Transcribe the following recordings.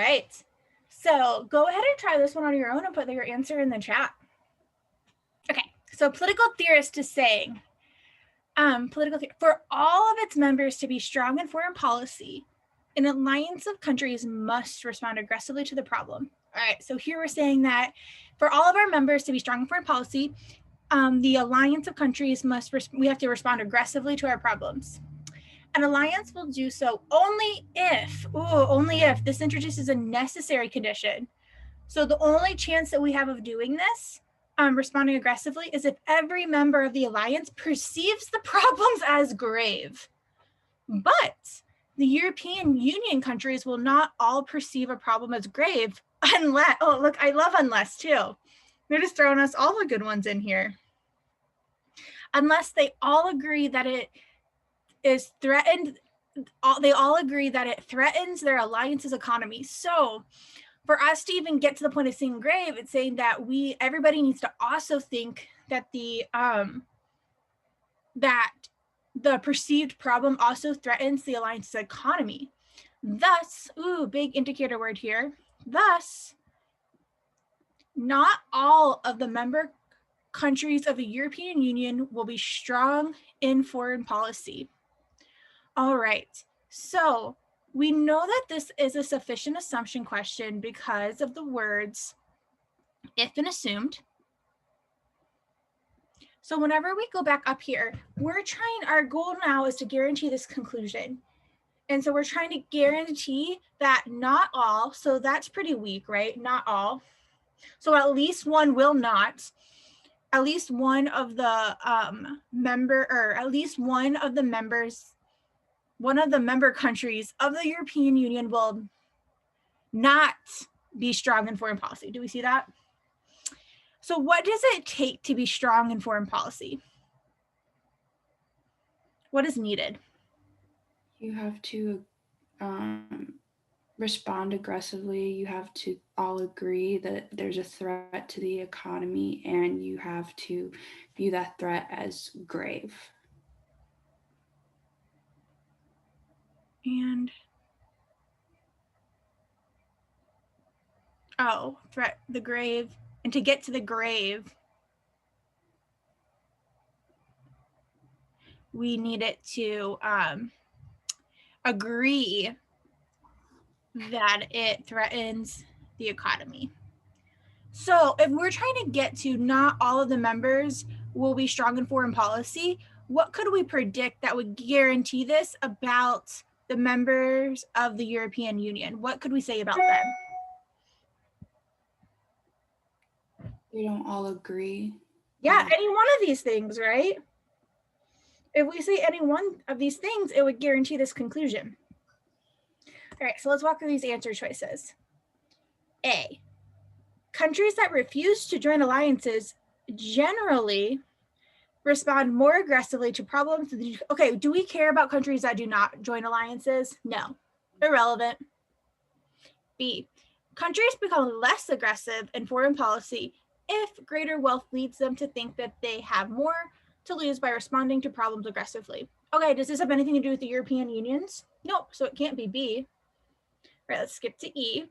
right. So go ahead and try this one on your own and put your answer in the chat. Okay, so political theorist is saying, for all of its members to be strong in foreign policy, an alliance of countries must respond aggressively to the problem. All right, so here we're saying that for all of our members to be strong in foreign policy, the alliance of countries we have to respond aggressively to our problems. An alliance will do so only if this introduces a necessary condition. So the only chance that we have of doing this, responding aggressively, is if every member of the alliance perceives the problems as grave. But the European Union countries will not all perceive a problem as grave unless, oh, look, I love unless too. They're just throwing us all the good ones in here. Unless they all agree that it is threatened, they all agree that it threatens their alliance's economy. So for us to even get to the point of seeing grave, it's saying that everybody needs to also think that the perceived problem also threatens the alliance's economy. Thus, big indicator word here. Thus, not all of the member countries of the European Union will be strong in foreign policy. All right, so we know that this is a sufficient assumption question because of the words if and assumed. So whenever we go back up here, our goal now is to guarantee this conclusion. And so we're trying to guarantee that not all, so that's pretty weak, right? Not all. So at least one will not. At least one of the member countries of the European Union will not be strong in foreign policy. Do we see that? So what does it take to be strong in foreign policy? What is needed? You have to respond aggressively. You have to all agree that there's a threat to the economy, and you have to view that threat as grave. And threat the grave, and to get to the grave, we need it to agree that it threatens the economy. So if we're trying to get to not all of the members will be strong in foreign policy, what could we predict that would guarantee this about the members of the European Union? What could we say about them? They don't all agree. Yeah, any one of these things, right? If we say any one of these things, it would guarantee this conclusion. All right, so let's walk through these answer choices. A, countries that refuse to join alliances generally respond more aggressively to problems. Okay, do we care about countries that do not join alliances? No, irrelevant. B, countries become less aggressive in foreign policy if greater wealth leads them to think that they have more to lose by responding to problems aggressively. Okay, does this have anything to do with the European Unions? Nope, so it can't be B. All right, let's skip to E.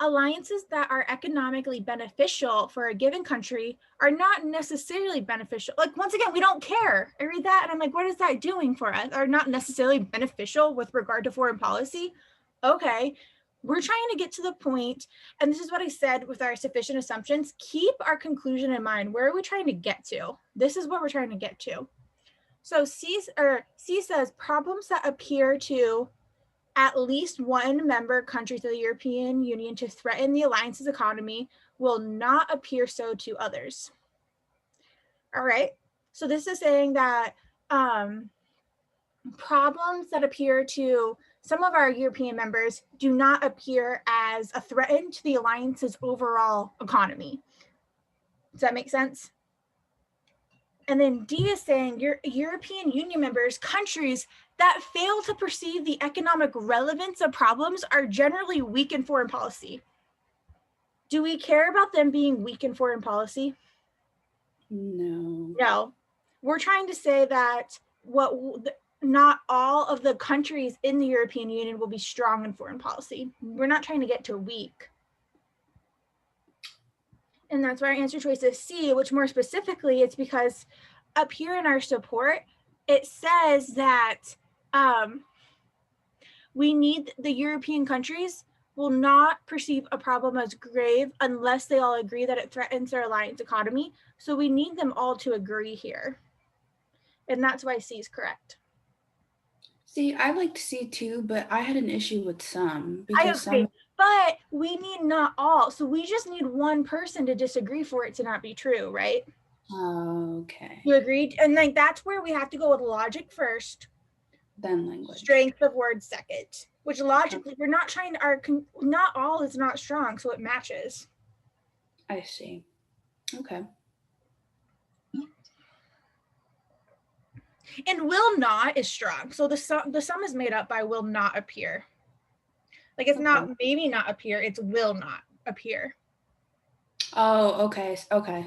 Alliances that are economically beneficial for a given country are not necessarily beneficial. Like, once again, we don't care. I read that and I'm like, what is that doing for us? Are not necessarily beneficial with regard to foreign policy. Okay, we're trying to get to the point, and this is what I said with our sufficient assumptions. Keep our conclusion in mind. Where are we trying to get to? This is what we're trying to get to. So C says problems that appear to at least one member country of the European Union to threaten the alliance's economy will not appear so to others. All right, so this is saying that problems that appear to some of our European members do not appear as a threat to the alliance's overall economy. Does that make sense? And then D is saying your European Union members, countries that fail to perceive the economic relevance of problems are generally weak in foreign policy. Do we care about them being weak in foreign policy? No. No. We're trying to say that not all of the countries in the European Union will be strong in foreign policy. We're not trying to get to weak. And that's why our answer choice is C, which more specifically, it's because up here in our support, it says that we need the European countries will not perceive a problem as grave unless they all agree that it threatens their alliance economy. So we need them all to agree here. And that's why C is correct. See, I liked C too, but I had an issue with some I because agree, some. but we need not all. So we just need one person to disagree for it to not be true, right? Okay. You agreed? And like that's where we have to go with logic first, Then language. strength of words second. Which logically, we're not trying to not all is not strong, so it matches. I see. Okay. And will not is strong. So the sum is made up by will not appear. Like it's not maybe not appear, it's will not appear. Oh, okay. Okay.